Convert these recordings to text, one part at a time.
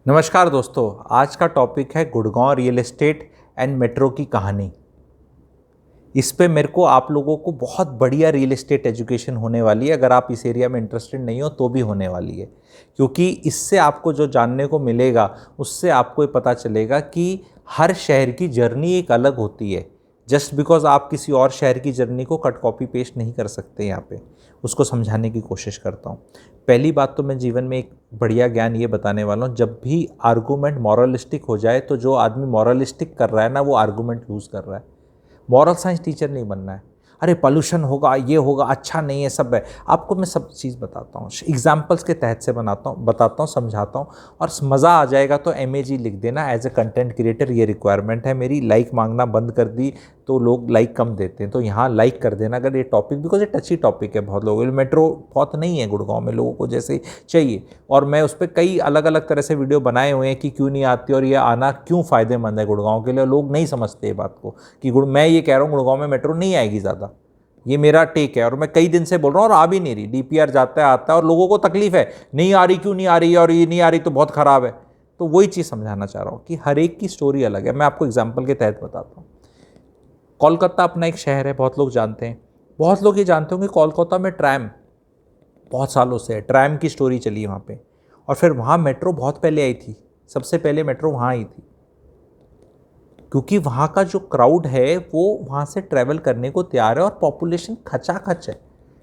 नमस्कार दोस्तों, आज का टॉपिक है Gurgaon real estate and metro की कहानी। इस पे मेरे को आप लोगों को बहुत बढ़िया रियल एस्टेट एजुकेशन होने वाली है। अगर आप इस एरिया में इंटरेस्टेड नहीं हो तो भी होने वाली है, क्योंकि इससे आपको जो जानने को मिलेगा उससे आपको ये पता चलेगा कि हर शहर की जर्नी एक अलग होती है। जस्ट बिकॉज आप किसी और शहर की जर्नी को कट कॉपी पेस्ट नहीं कर सकते। यहाँ पे उसको समझाने की कोशिश करता हूँ। पहली बात तो मैं जीवन में एक बढ़िया ज्ञान ये बताने वाला हूँ, जब भी आर्गूमेंट मॉरलिस्टिक हो जाए तो जो आदमी मॉरलिस्टिक कर रहा है ना, वो आर्गूमेंट लूज़ कर रहा है। मॉरल साइंस टीचर नहीं बनना है। अरे पॉल्यूशन होगा, ये होगा, अच्छा नहीं है, सब है। आपको मैं सब चीज़ बताता हूँ, एग्जाम्पल्स के तहत से बताता हूँ, समझाता हूँ और मज़ा आ जाएगा तो MAG लिख देना। एज ए कंटेंट क्रिएटर ये रिक्वायरमेंट है मेरी। लाइक मांगना बंद कर दी तो लोग लाइक कम देते हैं, तो यहाँ लाइक कर देना अगर ये टॉपिक, बिकॉज ये टची टॉपिक है बहुत लोगों के लिए। मेट्रो बहुत नहीं है गुड़गांव में, लोगों को जैसे चाहिए, और मैं उस पर कई अलग अलग तरह से वीडियो बनाए हुए हैं कि क्यों नहीं आती और ये आना क्यों फ़ायदेमंद है गुड़गांव के लिए। लोग नहीं समझते ये बात को कि मैं ये कह रहा हूँ गुड़गांव में मेट्रो नहीं आएगी ज़्यादा। ये मेरा टेक है और मैं कई दिन से बोल रहा हूँ और आ भी नहीं रही। DPR जाता है, आता है, और लोगों को तकलीफ है, नहीं आ रही, क्यों नहीं आ रही, और ये नहीं आ रही तो बहुत ख़राब है। तो वही चीज़ समझाना चाह रहा हूँ कि हर एक की स्टोरी अलग है। मैं आपको एग्जाम्पल के तहत बताता हूँ। कोलकाता अपना एक शहर है, बहुत लोग जानते हैं। बहुत लोग ये जानते होंगे कोलकाता में ट्रैम बहुत सालों से है, ट्रैम की स्टोरी चली है वहाँ पे। और फिर वहाँ मेट्रो बहुत पहले आई थी, सबसे पहले मेट्रो वहाँ आई थी, क्योंकि वहाँ का जो क्राउड है वो वहाँ से ट्रैवल करने को तैयार है और पॉपुलेशन खचाखच है।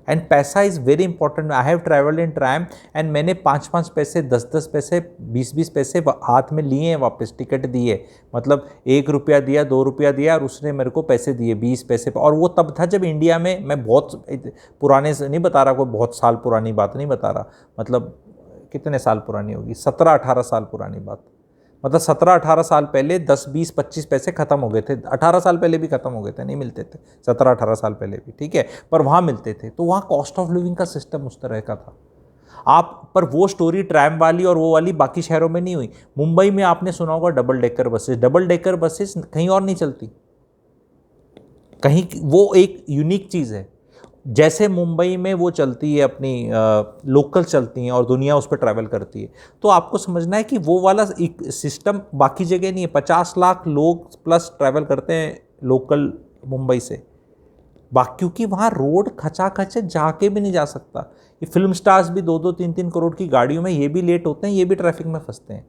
एंड पैसा is very important. I have travelled in tram and मैंने 5-5 पैसे, 10-10 पैसे, 20-20 पैसे हाथ में लिए हैं, वापस टिकट दिए। मतलब 1 रुपया दिया, 2 रुपया दिया और उसने मेरे को पैसे दिए 20 पैसे। और वो तब था जब इंडिया में, मैं बहुत पुराने से नहीं बता रहा, कोई बहुत साल पुरानी बात नहीं बता रहा, मतलब कितने साल पुरानी होगी, 17-18 साल पुरानी बात। मतलब 17-18 साल पहले 10, 20, 25 पैसे खत्म हो गए थे। 18 साल पहले भी खत्म हो गए थे, नहीं मिलते थे 17-18 साल पहले भी, ठीक है, पर वहाँ मिलते थे। तो वहाँ कॉस्ट ऑफ लिविंग का सिस्टम उस तरह का था। आप पर वो स्टोरी ट्रैम वाली और वो वाली बाकी शहरों में नहीं हुई। मुंबई में आपने सुना होगा double decker buses. Double decker buses कहीं और नहीं चलती, कहीं वो एक यूनिक चीज़ है। जैसे मुंबई में वो चलती है अपनी लोकल चलती हैं और दुनिया उस पर ट्रैवल करती है, तो आपको समझना है कि वो वाला एक सिस्टम बाकी जगह नहीं है। 50 लाख लोग प्लस ट्रैवल करते हैं लोकल मुंबई से, क्योंकि वहाँ रोड खचाखच है, जाके भी नहीं जा सकता। ये फिल्म स्टार्स भी 2-2, 3-3 करोड़ की गाड़ियों में ये भी लेट होते हैं, ये भी ट्रैफिक में फंसते हैं।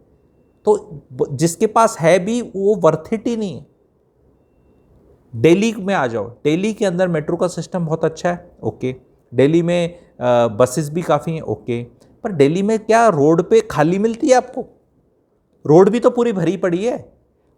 तो जिसके पास है भी वो वर्थ इट ही नहीं है। दिल्ली में आ जाओ, दिल्ली के अंदर मेट्रो का सिस्टम बहुत अच्छा है, ओके। दिल्ली में बसेस भी काफ़ी हैं, ओके। पर दिल्ली में क्या रोड पे खाली मिलती है आपको? रोड भी तो पूरी भरी पड़ी है।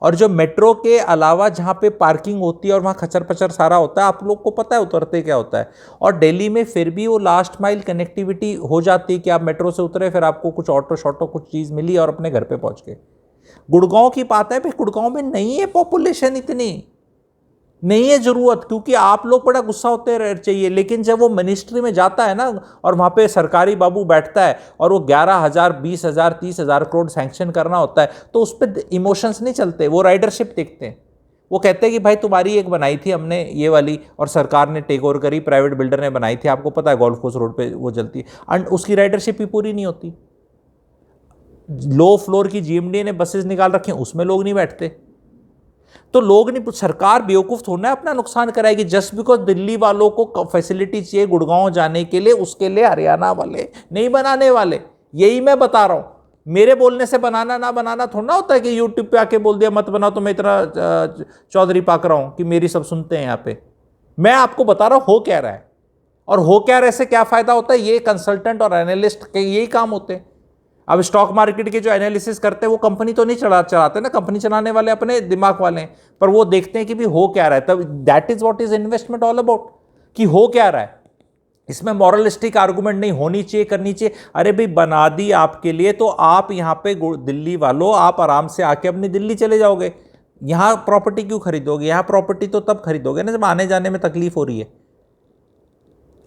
और जो मेट्रो के अलावा जहाँ पे पार्किंग होती है और वहाँ खचर पचर सारा होता है, आप लोग को पता है उतरते क्या होता है। और दिल्ली में फिर भी वो लास्ट माइल कनेक्टिविटी हो जाती है कि आप मेट्रो से उतरे, फिर आपको कुछ ऑटो शॉटो कुछ चीज़ मिली और अपने घर पे पहुँच गए। गुड़गांव की बात है भाई, गुड़गांव में नहीं है पॉपुलेशन इतनी, नहीं है ज़रूरत, क्योंकि आप लोग बड़ा गुस्सा होते रह चाहिए। लेकिन जब वो मिनिस्ट्री में जाता है ना और वहाँ पे सरकारी बाबू बैठता है और वो 11,000, 20,000, 30,000 करोड़ सैंक्शन करना होता है, तो उस पर इमोशंस नहीं चलते, वो राइडरशिप देखते हैं। वो कहते हैं कि भाई तुम्हारी एक बनाई थी हमने ये वाली और सरकार ने टेक ओवर करी, प्राइवेट बिल्डर ने बनाई थी, आपको पता है गोल्फ कोर्स रोड पे वो चलती है, एंड उसकी राइडरशिप भी पूरी नहीं होती। लो फ्लोर की GMD ने बसेस निकाल रखी हैं, उसमें लोग नहीं बैठते। तो लोग नहीं, सरकार बेवकूफ़ थोड़ा है अपना नुकसान कराएगी। जस्ट बिकॉज दिल्ली वालों को फैसिलिटी चाहिए गुड़गांव जाने के लिए, उसके लिए हरियाणा वाले नहीं बनाने वाले। यही मैं बता रहा हूँ। मेरे बोलने से बनाना ना बनाना थोड़ा होता है कि यूट्यूब पे आके बोल दिया मत बनाओ तो मैं इतना चौधरी पाक रहा हूँ कि मेरी सब सुनते हैं यहाँ पे। मैं आपको बता रहा हूँ हो क्या रहा है, और हो क्या रहे से क्या फ़ायदा होता है। ये कंसल्टेंट और एनालिस्ट के यही काम होते हैं। अब स्टॉक मार्केट के जो एनालिसिस करते हैं वो कंपनी तो नहीं चलाते ना, कंपनी चलाने वाले अपने दिमाग वाले हैं, पर वो देखते हैं कि भी हो क्या रहा है। तब that is what is investment all about, कि हो क्या रहा है। इसमें मॉरलिस्टिक आर्गुमेंट नहीं होनी चाहिए, करनी चाहिए। अरे भाई बना दी आपके लिए, तो आप यहाँ पे दिल्ली वालों आप आराम से आके अपनी दिल्ली चले जाओगे। यहाँ प्रॉपर्टी क्यों खरीदोगे? यहाँ प्रॉपर्टी तो तब खरीदोगे ना जब आने जाने में तकलीफ हो रही है।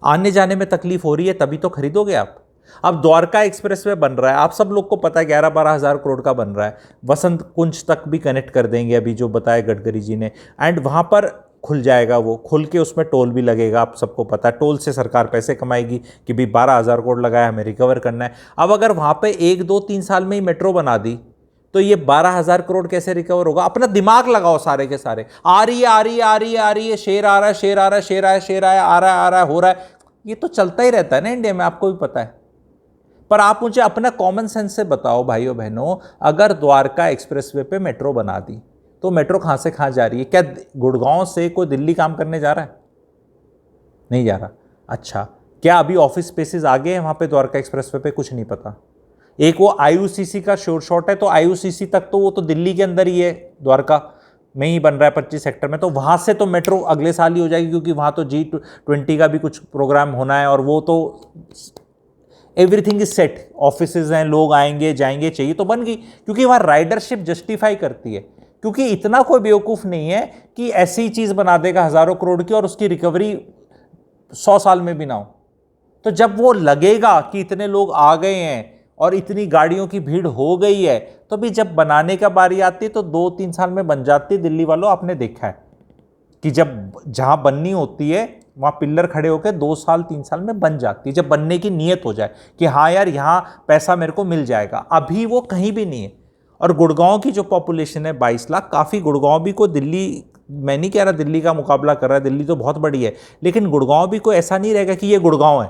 आने जाने में तकलीफ हो रही है तभी तो खरीदोगे आप। अब द्वारका एक्सप्रेसवे बन रहा है, आप सब लोग को पता है 11-12 हज़ार करोड़ का बन रहा है। वसंत कुंज तक भी कनेक्ट कर देंगे अभी जो बताया गडकरी जी ने, एंड वहाँ पर खुल जाएगा, वो खुल के उसमें टोल भी लगेगा। आप सबको पता है टोल से सरकार पैसे कमाएगी कि भी 12,000 करोड़ लगाया, हमें रिकवर करना है। अब अगर वहाँ पे 1, 2, 3 साल में ही मेट्रो बना दी तो ये 12,000 करोड़ कैसे रिकवर होगा? अपना दिमाग लगाओ सारे के सारे। आ रही है आ रही है आ रही है आ रही है, शेर आ रहा है शेर आ रहा है शेर आया शेर आया, आ रहा है हो रहा है, ये तो चलता ही रहता है ना इंडिया में, आपको भी पता है। पर आप मुझे अपना कॉमन सेंस से बताओ भाइयों बहनों, अगर द्वारका एक्सप्रेसवे पे मेट्रो बना दी तो मेट्रो कहां से कहां जा रही है? क्या गुड़गांव से कोई दिल्ली काम करने जा रहा है? नहीं जा रहा। अच्छा, क्या अभी ऑफिस स्पेसेस आ गए हैं वहां पे द्वारका एक्सप्रेसवे पे? कुछ नहीं पता। एक वो आईयूसीसी का शॉट है, तो आईयूसीसी तक तो वो तो दिल्ली के अंदर ही है, द्वारका में ही बन रहा है 25 सेक्टर में, तो वहां से तो मेट्रो अगले साल ही हो जाएगी, क्योंकि वहां तो G20 का भी कुछ प्रोग्राम होना है, और वो तो एवरीथिंग इज सेट, ऑफिसेज हैं, लोग आएंगे जाएंगे, चाहिए तो बन गई, क्योंकि वहां राइडरशिप जस्टिफाई करती है। क्योंकि इतना कोई बेवकूफ नहीं है कि ऐसी चीज बना देगा हजारों करोड़ की और उसकी रिकवरी 100 साल में भी ना हो। तो जब वो लगेगा कि इतने लोग आ गए हैं और इतनी गाड़ियों की भीड़ हो गई है, तो भी जब बनाने का बारी आती है तो 2-3 साल में बन जाती है। दिल्ली वालों, आपने देखा है कि जब जहां बननी होती है वहां पिल्लर खड़े होकर 2 साल 3 साल में बन जाती है, जब बनने की नीयत हो जाए कि हाँ यार यहां पैसा मेरे को मिल जाएगा। अभी वो कहीं भी नहीं है। और गुड़गांव की जो पॉपुलेशन है 22 लाख, काफ़ी गुड़गांव भी को दिल्ली, मैं नहीं कह रहा दिल्ली का मुकाबला कर रहा है, दिल्ली तो बहुत बड़ी है, लेकिन गुड़गांव भी को ऐसा नहीं रहेगा कि ये गुड़गांव है।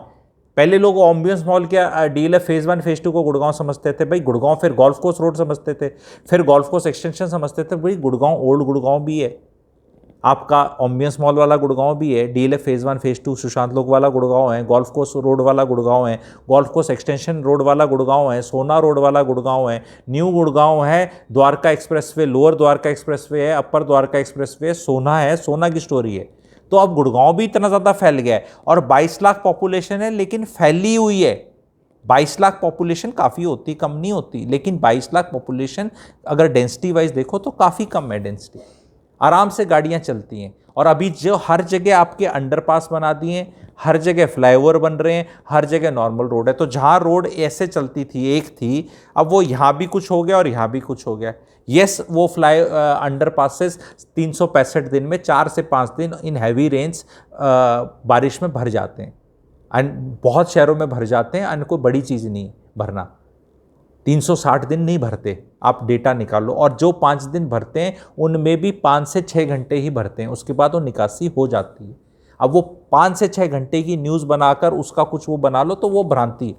पहले लोग एम्बियंस मॉल के डीएलएफ फेज 1 फेज 2 को गुड़गांव समझते थे भाई, गुड़गांव, फिर गोल्फ कोर्स रोड समझते थे, फिर गोल्फ कोर्स एक्सटेंशन समझते थे भाई, गुड़गांव ओल्ड गुड़गांव भी है आपका, एम्बियंस मॉल वाला गुड़गांव भी है, डीएलएफ फेज 1 फेज 2 सुशांत लोक वाला गुड़गांव है, गोल्फ कोर्स रोड वाला गुड़गांव है, गोल्फ कोर्स एक्सटेंशन रोड वाला गुड़गांव है, सोना रोड वाला गुड़गांव है, न्यू गुड़गांव है, Dwarka expressway, lower Dwarka expressway है, अपर द्वारका एक्सप्रेसवे, सोना है, सोना की स्टोरी है। तो अब गुड़गांव भी इतना ज़्यादा फैल गया है, और 22 लाख पॉपुलेशन है लेकिन फैली हुई है। 22 लाख पॉपुलेशन काफ़ी होती, कम नहीं होती, लेकिन 22 लाख पॉपुलेशन अगर डेंसिटी वाइज देखो तो काफ़ी कम है डेंसिटी, आराम से गाड़ियां चलती हैं। और अभी जो हर जगह आपके अंडरपास बना दिए हैं, हर जगह फ्लाईओवर बन रहे हैं, हर जगह नॉर्मल रोड है, तो जहां रोड ऐसे चलती थी एक थी, अब वो यहाँ भी कुछ हो गया और यहाँ भी कुछ हो गया। यस, वो अंडरपासेस 365 दिन में 4 से 5 दिन इन हैवी रेन्स बारिश में भर जाते हैं, एंड बहुत शहरों में भर जाते हैं, एंड कोई बड़ी चीज़ नहीं भरना। 360 दिन नहीं भरते, आप डेटा निकालो, और जो 5 दिन भरते हैं उनमें भी 5 से 6 घंटे ही भरते हैं, उसके बाद वो निकासी हो जाती है। अब वो 5 से 6 घंटे की न्यूज़ बनाकर उसका कुछ वो बना लो तो वो भ्रांति है,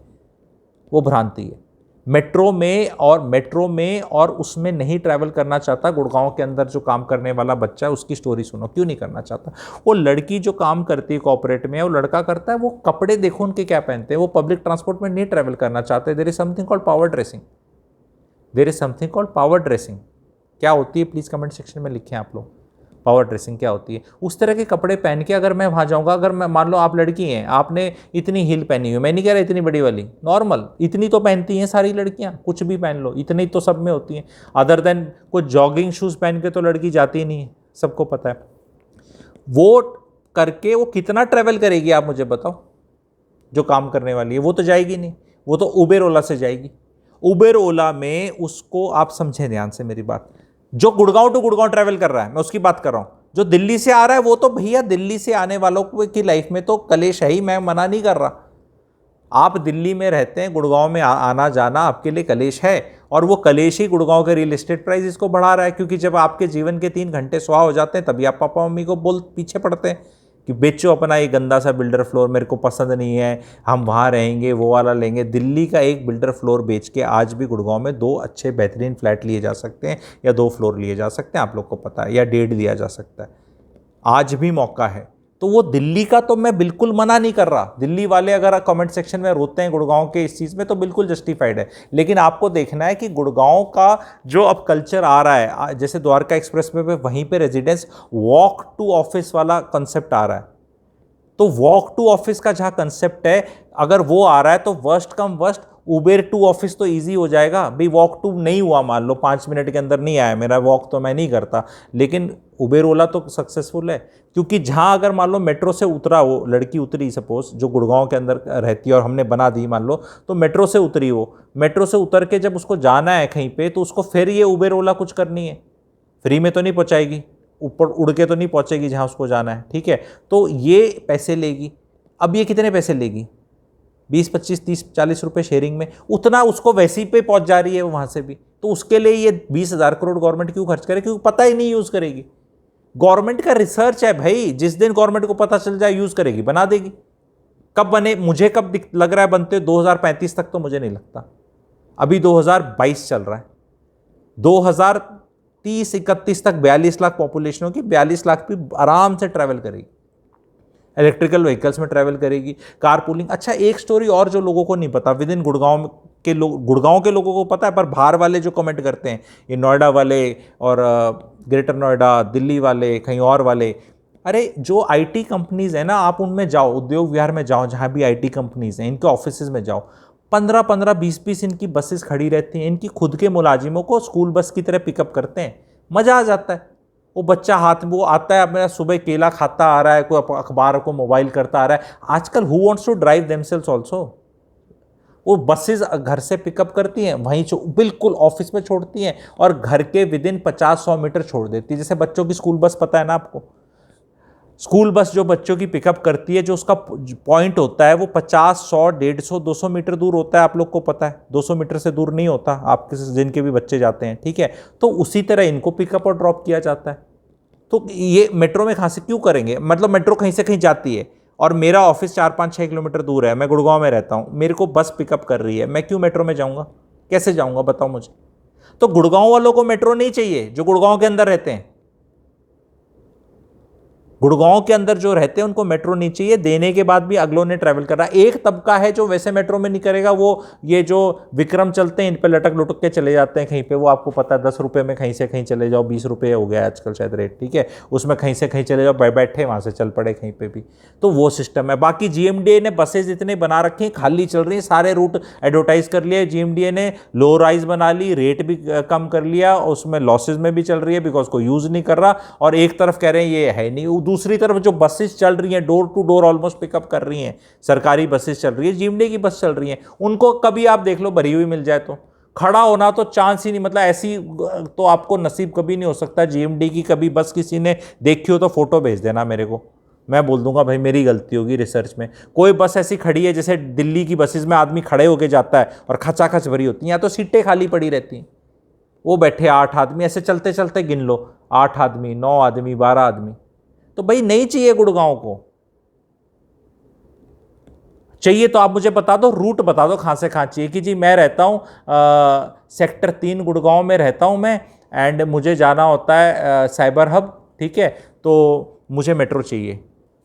वो भ्रांति है। मेट्रो में और उसमें नहीं ट्रैवल करना चाहता गुड़गांव के अंदर जो काम करने वाला बच्चा है, उसकी स्टोरी सुनो, क्यों नहीं करना चाहता। वो लड़की जो काम करती है कॉर्पोरेट में, वो लड़का करता है, वो कपड़े देखो उनके क्या पहनते हैं, वो पब्लिक ट्रांसपोर्ट में नहीं ट्रैवल करना चाहते। There is something called power dressing, there is something called power dressing. क्या होती है प्लीज़ कमेंट सेक्शन में लिखें आप लोग, पावर ड्रेसिंग क्या होती है। उस तरह के कपड़े पहन के अगर मैं वहाँ जाऊँगा, अगर मैं मान लो आप लड़की हैं, आपने इतनी हील पहनी हुई, मैं नहीं कह रहा इतनी बड़ी वाली, नॉर्मल इतनी तो पहनती हैं सारी लड़कियाँ, कुछ भी पहन लो, इतनी तो सब में होती हैं। अदर देन कुछ जॉगिंग शूज़ पहन के तो लड़की जाती ही नहीं है, सबको पता है। वो करके वो कितना ट्रैवल करेगी आप मुझे बताओ, जो काम करने वाली है वो तो जाएगी नहीं, वो तो उबेर ओला से जाएगी। उबेर ओला में उसको, आप समझें ध्यान से मेरी बात, जो गुड़गांव टू गुड़गांव ट्रैवल कर रहा है मैं उसकी बात कर रहा हूं, जो दिल्ली से आ रहा है वो तो भैया दिल्ली से आने वालों की लाइफ में तो कलेश है ही, मैं मना नहीं कर रहा। आप दिल्ली में रहते हैं, गुड़गांव में आना जाना आपके लिए कलेश है, और वो कलेश ही गुड़गांव के रियल एस्टेट प्राइस इसको बढ़ा रहा है। क्योंकि जब आपके जीवन के 3 घंटे सुहा हो जाते हैं तभी आप पापा मम्मी को पीछे पड़ते हैं कि बेचो अपना ये गंदा सा बिल्डर फ्लोर, मेरे को पसंद नहीं है, हम वहाँ रहेंगे, वो वाला लेंगे। दिल्ली का एक बिल्डर फ्लोर बेच के आज भी गुड़गांव में 2 अच्छे बेहतरीन फ्लैट लिए जा सकते हैं, या 2 फ्लोर लिए जा सकते हैं, आप लोग को पता है, या 1.5 लिया जा सकता है, आज भी मौका है। तो वो दिल्ली का तो मैं बिल्कुल मना नहीं कर रहा। दिल्ली वाले अगर कमेंट सेक्शन में रोते हैं गुड़गांव के इस चीज़ में तो बिल्कुल जस्टिफाइड है, लेकिन आपको देखना है कि गुड़गांव का जो अब कल्चर आ रहा है, जैसे द्वारका एक्सप्रेसवे पे वहीं पे रेजिडेंस वॉक टू ऑफिस वाला कंसेप्ट आ रहा है। तो वॉक टू ऑफिस का जहाँ कंसेप्ट है, अगर वो आ रहा है तो worst come worst Uber to office तो इजी हो जाएगा। भाई वॉक टू नहीं हुआ, मान लो 5 मिनट के अंदर नहीं आया मेरा वॉक, तो मैं नहीं करता, लेकिन उबेर ओला तो सक्सेसफुल है। क्योंकि जहाँ अगर मान लो मेट्रो से उतरा, वो लड़की उतरी सपोज जो गुड़गांव के अंदर रहती है और हमने बना दी मान लो, तो मेट्रो से उतरी, वो मेट्रो से उतर के जब उसको जाना है कहीं पे, तो उसको फिर ये उबेर ओला कुछ करनी है, फ्री में तो नहीं पहुँचाएगी, ऊपर उड़ के तो नहीं पहुंचेगी जहां उसको जाना है, ठीक है, तो ये पैसे लेगी। अब ये कितने पैसे लेगी? 20, 25, 30, 40 रुपये शेयरिंग में, उतना उसको वैसे ही पे पहुंच जा रही है वहाँ से भी। तो उसके लिए ये 20,000 करोड़ गवर्नमेंट क्यों खर्च करे, क्योंकि पता ही नहीं यूज़ करेगी। गवर्नमेंट का रिसर्च है भाई, जिस दिन गवर्नमेंट को पता चल जाए यूज़ करेगी, बना देगी। कब बने, मुझे कब लग रहा है बनते, 2035 तक तो मुझे नहीं लगता। अभी 2022 चल रहा है, 2030-31 तक 42 लाख पॉपुलेशन होगी, 42 लाख भी आराम से ट्रैवल करेगी, इलेक्ट्रिकल व्हीकल्स में ट्रैवल करेगी, कारपूलिंग। अच्छा, एक स्टोरी और जो लोगों को नहीं पता, विद इन गुड़गांव के लोगों को पता है, पर बाहर वाले जो कमेंट करते हैं, ये नोएडा वाले और ग्रेटर नोएडा, दिल्ली वाले, कहीं और वाले, अरे जो आईटी कंपनीज है ना, आप उनमें जाओ, उद्योग विहार में जाओ, जहाँ भी आईटी कंपनीज हैं, इनके ऑफिसेज में जाओ, 15-15, 20-20 इनकी बसेस खड़ी रहती हैं। इनकी खुद के मुलाजिमों को स्कूल बस की तरह पिकअप करते हैं, मज़ा आ जाता है। वो बच्चा हाथ में वो आता है, अपना सुबह केला खाता आ रहा है, कोई अखबार को मोबाइल करता आ रहा है। आजकल who wants to drive themselves also, वो बसेस घर से पिकअप करती हैं, वहीं बिल्कुल ऑफिस में छोड़ती हैं, और घर के विद इन 50-100 मीटर छोड़ देती है। जैसे बच्चों की स्कूल बस, पता है ना आपको, स्कूल बस जो बच्चों की पिकअप करती है, जो उसका पॉइंट होता है वो 50, 100, 150, 200 मीटर दूर होता है। आप लोग को पता है 200 मीटर से दूर नहीं होता, आपके जिनके भी बच्चे जाते हैं, ठीक है। तो उसी तरह इनको पिकअप और ड्रॉप किया जाता है। तो ये मेट्रो में कहाँ से क्यों करेंगे, मतलब मेट्रो कहीं से कहीं जाती है, और मेरा ऑफिस 4-5-6 किलोमीटर दूर है, मैं गुड़गांव में रहता हूँ, मेरे को बस पिकअप कर रही है, मैं क्यों मेट्रो में जाऊँगा, कैसे जाऊँगा बताओ मुझे। तो गुड़गांव वालों को मेट्रो नहीं चाहिए, जो गुड़गांव के अंदर रहते हैं, गुड़गांव के अंदर जो रहते हैं उनको मेट्रो नहीं चाहिए, देने के बाद भी अगलों ने ट्रैवल कर रहा है। एक तबका है जो वैसे मेट्रो में नहीं करेगा, वो ये जो विक्रम चलते हैं, इन पे लटक लुटक के चले जाते हैं कहीं पे, वो आपको पता है 10 रुपये में कहीं से कहीं चले जाओ, 20 रुपये हो गया आजकल शायद रेट, ठीक है, उसमें कहीं से कहीं चले जाओ, बैठे वहाँ से चल पड़े कहीं पर भी, तो वो सिस्टम है। बाकी GMDA ने बसेज इतने बना रखी हैं, खाली चल रही हैं, सारे रूट एडवर्टाइज कर लिए GMDA ने, लो राइज बना ली, रेट भी कम कर लिया, उसमें लॉसेज में भी चल रही है बिकॉज कोई यूज़ नहीं कर रहा, और एक तरफ कह रहे हैं ये है नहीं, दूसरी तरफ जो बसेस चल रही हैं, door to door almost pickup कर रही हैं, सरकारी बसेस चल रही है, GMDA की बस चल रही हैं, उनको कभी आप देख लो भरी हुई मिल जाए तो खड़ा होना तो चांस ही नहीं, मतलब ऐसी तो आपको नसीब कभी नहीं हो सकता। GMDA की कभी बस किसी ने देखी हो तो फोटो भेज देना मेरे को, मैं बोल दूंगा भाई मेरी गलती होगी रिसर्च में। कोई बस ऐसी खड़ी है जैसे दिल्ली की बसेस में आदमी खड़े होके जाता है और खचाखच भरी होती हैं, या तो सीटें खाली पड़ी रहती हैं, वो बैठे 8 आदमी, ऐसे चलते चलते गिन लो, 8 आदमी, 9 आदमी, 12 आदमी। तो भाई नहीं चाहिए गुड़गांव को, चाहिए तो आप मुझे बता दो, रूट बता दो कहाँ से कहाँ चाहिए, कि जी मैं रहता हूँ सेक्टर 3 गुड़गांव में रहता हूँ मैं, एंड मुझे जाना होता है साइबर हब, ठीक है, तो मुझे मेट्रो चाहिए,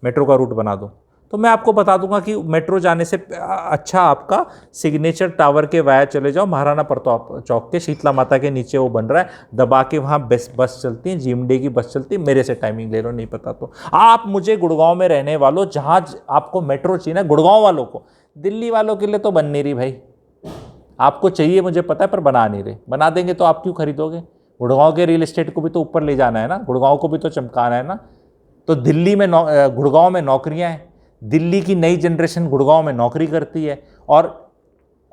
मेट्रो का रूट बना दो। तो मैं आपको बता दूंगा कि मेट्रो जाने से अच्छा आपका सिग्नेचर टावर के वाया चले जाओ, महाराणा प्रताप चौक के शीतला माता के नीचे वो बन रहा है, दबा के वहाँ बस चलती है, GMDA की बस चलती है, मेरे से टाइमिंग ले लो, नहीं पता तो आप मुझे गुड़गांव में रहने वालों, जहाँ आपको मेट्रो चाहिए ना, गुड़गांव वालों को, दिल्ली वालों के लिए तो बन नहीं रही भाई, आपको चाहिए मुझे पता है, पर बना नहीं रहे। बना देंगे तो आप क्यों खरीदोगे, गुड़गांव के रियल एस्टेट को भी तो ऊपर ले जाना है ना, गुड़गांव को भी तो चमकाना है ना। तो दिल्ली में गुड़गांव में नौकरियां हैं, दिल्ली की नई जनरेशन गुड़गांव में नौकरी करती है, और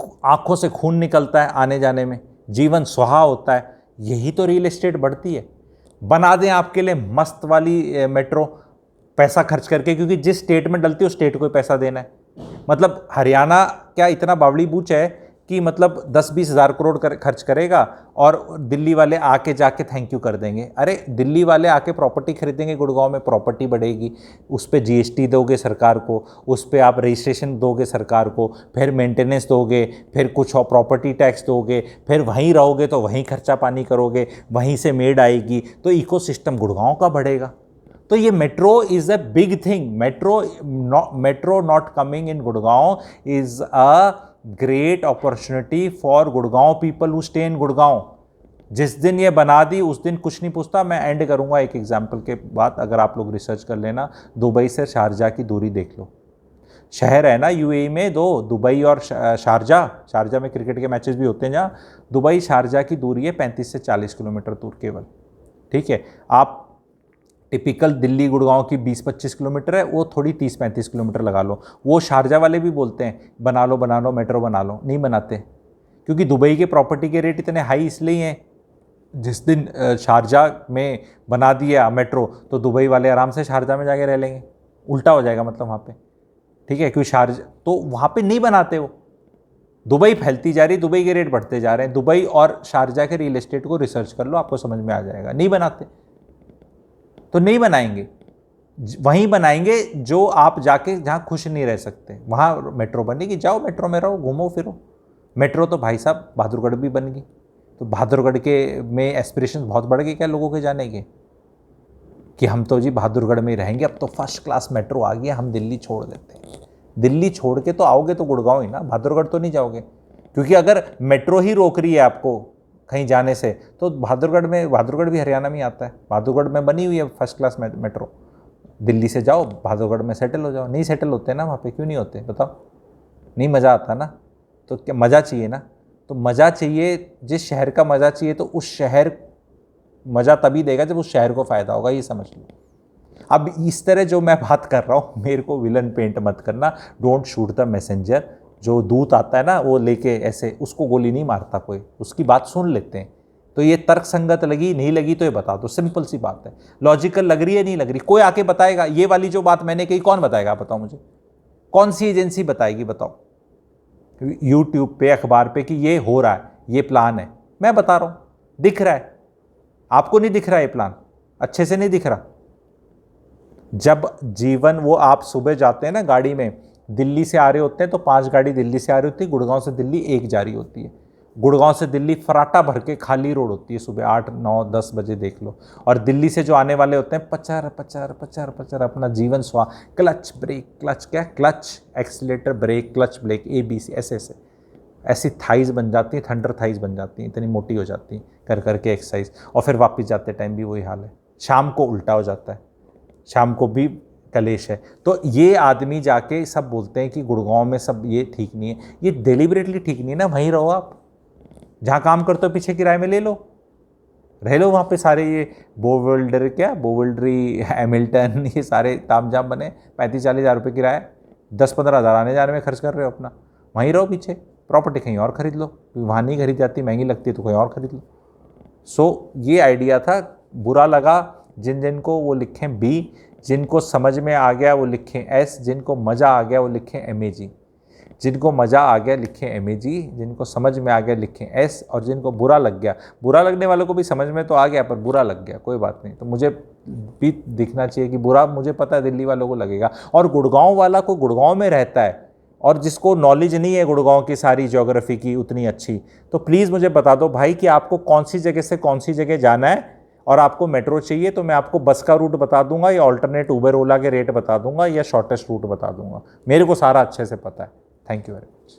आंखों से खून निकलता है आने जाने में, जीवन सुहा होता है, यही तो रियल एस्टेट बढ़ती है। बना दें आपके लिए मस्त वाली मेट्रो, पैसा खर्च करके, क्योंकि जिस स्टेट में डलती है उस स्टेट को ही पैसा देना है। मतलब हरियाणा क्या इतना बावड़ी बूच है कि मतलब 10-20 हज़ार करोड़ खर्च करेगा, और दिल्ली वाले आके जाके थैंक यू कर देंगे। अरे दिल्ली वाले आके प्रॉपर्टी खरीदेंगे, गुड़गांव में प्रॉपर्टी बढ़ेगी, उस पर GST दोगे सरकार को, उस पर आप रजिस्ट्रेशन दोगे सरकार को, फिर मेंटेनेंस दोगे, फिर कुछ और प्रॉपर्टी टैक्स दोगे, फिर वहीं रहोगे तो वहीं खर्चा पानी करोगे, वहीं से मेड आएगी, तो इकोसिस्टम गुड़गांव का बढ़ेगा। तो ये metro is a big thing, metro not coming in Gurgaon is a great opportunity for Gurgaon people who stay in Gurgaon. जिस दिन ये बना दी उस दिन कुछ नहीं पूछता। मैं एंड करूंगा एक एग्जाम्पल के बाद, अगर आप लोग रिसर्च कर लेना, दुबई से शारजा की दूरी देख लो, शहर है ना UAE में दो, दुबई और शारजा में क्रिकेट के मैचेस भी होते हैं, जहाँ दुबई शारजा की दूरी है 35 से 40 किलोमीटर दूर केवल, ठीक है। आप टिपिकल दिल्ली गुड़गांव की 20-25 किलोमीटर है, वो थोड़ी 30-35 किलोमीटर लगा लो। वो शारजा वाले भी बोलते हैं बना लो मेट्रो बना लो, नहीं बनाते, क्योंकि दुबई के प्रॉपर्टी के रेट इतने हाई इसलिए हैं। जिस दिन शारजा में बना दिया मेट्रो तो दुबई वाले आराम से शारजा में जाके रह लेंगे, उल्टा हो जाएगा मतलब वहाँ पे। ठीक है, क्योंकि शारजा तो वहाँ पे नहीं बनाते वो। दुबई फैलती जा रही, दुबई के रेट बढ़ते जा रहे हैं। दुबई और शारजा के रियल एस्टेट को रिसर्च कर लो, आपको समझ में आ जाएगा। नहीं बनाते तो नहीं बनाएंगे, वहीं बनाएंगे जो आप जाके जहाँ खुश नहीं रह सकते, वहाँ मेट्रो बनेगी, जाओ मेट्रो में रहो, घूमो फिरो। मेट्रो तो भाई साहब बहादुरगढ़ भी बन गई, तो बहादुरगढ़ के में एस्पिरेशन बहुत बढ़ गए क्या लोगों के जाने के, कि हम तो जी बहादुरगढ़ में ही रहेंगे, अब तो फर्स्ट क्लास मेट्रो आ गई है, हम दिल्ली छोड़ देते हैं। दिल्ली छोड़ के तो आओगे तो गुड़गांव ही ना, बहादुरगढ़ तो नहीं जाओगे, क्योंकि अगर मेट्रो ही रोक रही है आपको कहीं जाने से, तो बहादुरगढ़ भी हरियाणा में आता है, बहादुरगढ़ में बनी हुई है फर्स्ट क्लास मेट्रो। दिल्ली से जाओ बहादुरगढ़ में सेटल हो जाओ। नहीं सेटल होते ना वहाँ पे, क्यों नहीं होते बताओ? नहीं मज़ा आता ना, तो क्या मज़ा चाहिए ना, तो मज़ा चाहिए, जिस शहर का मज़ा चाहिए तो उस शहर मज़ा तभी देगा जब उस शहर को फ़ायदा होगा, ये समझ लो। अब इस तरह जो मैं बात कर रहा हूँ, मेरे को विलन पेंट मत करना। Don't shoot the messenger. जो दूत आता है ना वो लेके ऐसे, उसको गोली नहीं मारता कोई, उसकी बात सुन लेते हैं। तो ये तर्क संगत लगी नहीं लगी तो ये बता दो, सिंपल सी बात है। लॉजिकल लग रही है नहीं लग रही, कोई आके बताएगा ये वाली जो बात मैंने कही, कौन बताएगा बताओ मुझे? कौन सी एजेंसी बताएगी बताओ? यूट्यूब पे, अखबार पे कि ये हो रहा है, ये प्लान है, मैं बता रहा हूँ, दिख रहा है। आपको नहीं दिख रहा है ये प्लान? अच्छे से नहीं दिख रहा? जब जीवन, वो आप सुबह जाते हैं ना गाड़ी में, दिल्ली से आ रहे होते हैं तो 5 गाड़ी दिल्ली से आ रही होती है, गुड़गांव से दिल्ली 1 जा रही होती है। गुड़गांव से दिल्ली फराटा भर के खाली रोड होती है, सुबह 8, 9, 10 बजे देख लो। और दिल्ली से जो आने वाले होते हैं, पचर पचर पचर पचर अपना जीवन क्लच ब्रेक, क्लच क्या, clutch accelerator brake, clutch brake, ABC, ऐसे ऐसे ऐसी थाइज बन जाती हैं, थंडर थाइज बन जाती हैं, इतनी मोटी हो जाती हैं कर करके एक्सरसाइज। और फिर वापस जाते टाइम भी वही हाल है, शाम को उल्टा हो जाता है, शाम को भी कलेश है। तो ये आदमी जाके सब बोलते हैं कि गुड़गांव में सब ये ठीक नहीं है, ये डेलिबरेटली ठीक नहीं है ना। वहीं रहो आप, जहाँ काम करते हो पीछे किराए में ले लो, रह लो वहाँ पे। सारे ये बोवल्डरी, हैमिल्टन, ये सारे तामझाम बने, 35-40 हज़ार रुपये किराया, 10-15 हज़ार आने जाने में खर्च कर रहे हो अपना। वहीं रहो पीछे, प्रॉपर्टी कहीं और खरीद लो, वहाँ नहीं खरीद जाती, महंगी लगती है तो कहीं और खरीद लो। सो ये आइडिया था, बुरा लगा जिन जिन को वो लिखें B, जिनको समझ में आ गया वो लिखें S, जिनको मज़ा आ गया वो लिखें MAG। जिनको मज़ा आ गया लिखें MAG, जिनको समझ में आ गया लिखें S, और जिनको बुरा लग गया, बुरा लगने वालों को भी समझ में तो आ गया पर बुरा लग गया, कोई बात नहीं। तो मुझे भी दिखना चाहिए कि बुरा मुझे पता है दिल्ली वालों को लगेगा, और गुड़गांव वाला को गुड़गांव में रहता है और जिसको नॉलेज नहीं है गुड़गांव की सारी ज्योग्राफी की उतनी अच्छी, तो प्लीज़ मुझे बता दो भाई कि आपको कौन सी जगह से कौन सी जगह जाना है, और आपको मेट्रो चाहिए तो मैं आपको बस का रूट बता दूंगा, या ऑल्टरनेट उबर ओला के रेट बता दूंगा, या शॉर्टेस्ट रूट बता दूंगा। मेरे को सारा अच्छे से पता है। Thank you very much.